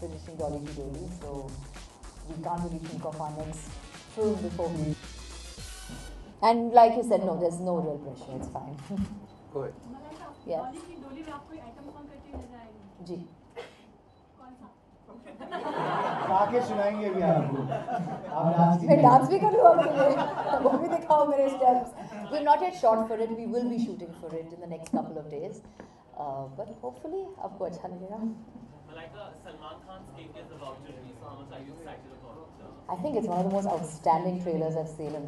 finishing Dolly Ki Doli, so we can't really think of our next film before we. And like you said, no, there's no real pressure. It's fine. Go ahead. Yes. Dolly की डोली में आप कोई item song करती हुई नजर आएगी? जी. कौन सा? आके सुनाएंगे भी आपको. आप डांस मैं डांस भी करूँ आपके लिए. वो भी दिखाओ मेरे steps. We're not yet shot for it. We will be shooting for it in the next couple of days. But hopefully आपको अच्छा लगेगा. Malaika, Salman Khan's cake is about to release. So how much are you excited about it? I think it's one of the most outstanding trailers I've seen in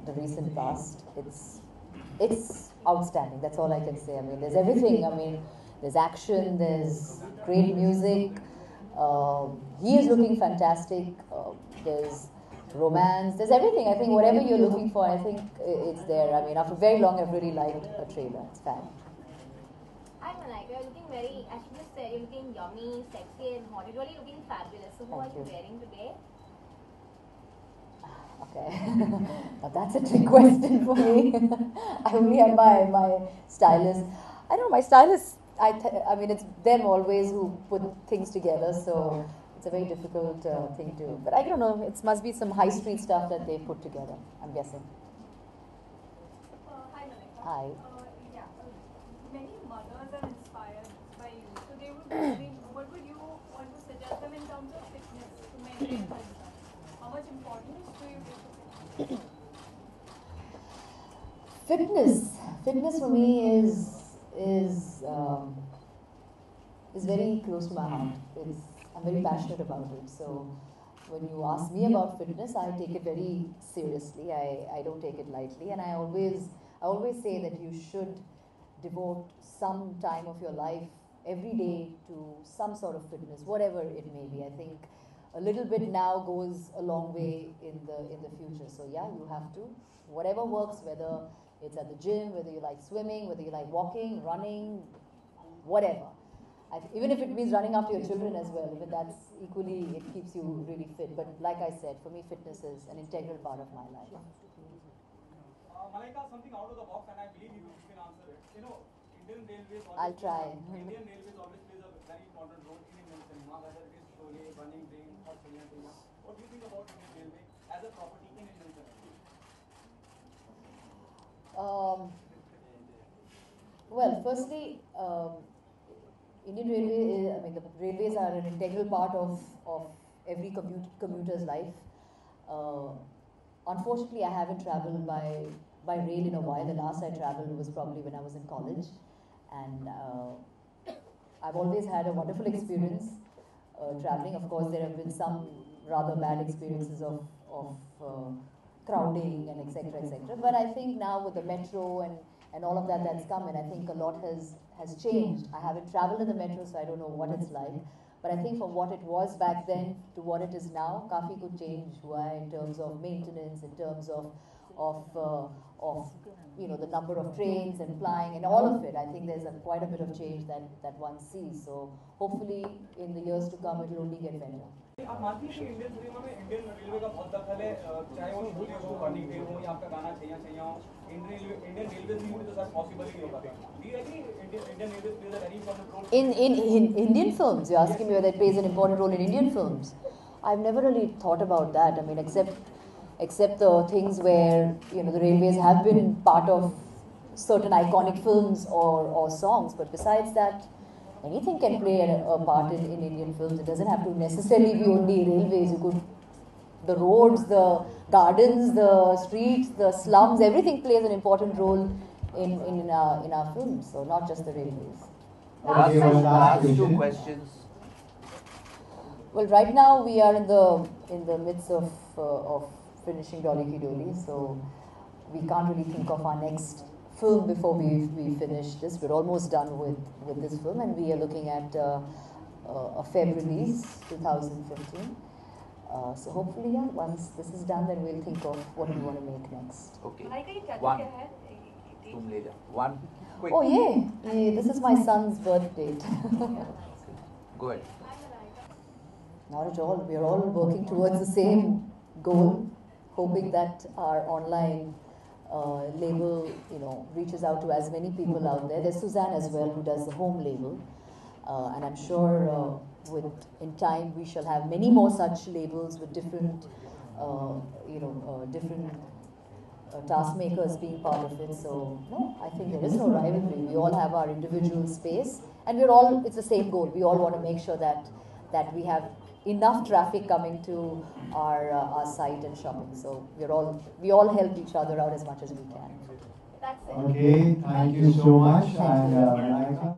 the recent past. It's outstanding. That's all I can say. I mean, there's everything. I mean, there's action. There's great music. He is looking fantastic. There's romance. There's everything. I think whatever you're looking for, I think it's there. I mean, after very long, I've really liked a trailer. It's fab. Hi Malaika, you're looking very, as you just said, you're looking yummy, sexy and hot. You're really looking fabulous. So who are you wearing today? Okay, now that's a trick question for me. I only have my stylist. I don't know, my stylist, I mean, it's them always who put things together, so it's a very difficult thing to, but I don't know, it must be some high street stuff that they put together, I'm guessing. Hi Malaika. Hi. Yeah, many mothers are inspired by you. So they would, what would you want to suggest them in terms of fitness to maintain health? How much importance do you give to fitness? Fitness for me is very close to my heart. I'm very passionate about it. So when you ask me about fitness, I take it very seriously. I don't take it lightly, and I always say that you should devote some time of your life every day to some sort of fitness, whatever it may be. I think a little bit now goes a long way in the future. So yeah, you have to, whatever works, whether it's at the gym, whether you like swimming, whether you like walking, running, whatever. Even if it means running after your children as well, but that's equally, it keeps you really fit. But like I said, for me, fitness is an integral part of my life. Malaika, something out of the box, and I believe you can answer it. You know, Indian Railways. I'll try. Indian Railways always plays a very important role in Indian cinema, whether it is Sholay, Running Train, or Chennai Cinema. What do you think about Indian Railway as a property in Indian cinema? Well, firstly, Indian Railway, I mean, the railways are an integral part of every commuter's life. Unfortunately, I haven't travelled by rail in a while. The last I travelled was probably when I was in college, and I've always had a wonderful experience travelling. Of course, there have been some rather bad experiences of crowding and etc. etc. But I think now with the metro and all of that that's come in, I think a lot has changed. I haven't travelled in the metro, so I don't know what it's like. But I think from what it was back then to what it is now, काफी कुछ change हुआ है in terms of maintenance, in terms of you know, the number of trains and flying and all of it. I think there's quite a bit of change that one sees. So hopefully in the years to come, it will only get better. आप मानती हैं कि Indian cinema में Indian railway का बहुत दखल है, चाहे वो शोले हो, रनिंग ट्रेन हो या आपका गाना छैया छैया हो, इंडियन रेलवे से तो सर पॉसिबल ही नहीं हो पाता. Do you agree Indian Railways plays a very important role? In Indian films, you're asking me whether it plays an important role in Indian films. I've never really thought about that. I mean, except the things where, you know, the railways have been part of certain iconic films or songs, but besides that, anything can play a part in Indian films. It doesn't have to necessarily be only railways. You could, the roads, the gardens, the streets, the slums, everything plays an important role in our films. So not just the railways. Last two questions. Well, right now we are in the midst of finishing Dolly Ki Doli, so we can't really think of our next film before we finish this. We're almost done with this film, and we are looking at a Feb release, 2015. So hopefully, yeah, once this is done, then we'll think of what we want to make next. Okay. One. One quick. Oh yeah, this is my son's birth date. Go ahead. Not at all. We're all working towards the same goal, hoping that our online label, you know, reaches out to as many people out there. There's Suzanne as well, who does the home label, and I'm sure with in time we shall have many more such labels with different, different task makers being part of it. So no, I think there is no rivalry. We all have our individual space, and it's the same goal. We all want to make sure that we have enough traffic coming to our site and shopping. So we all help each other out as much as we can. That's it. Okay, thank you so much. And Malaika.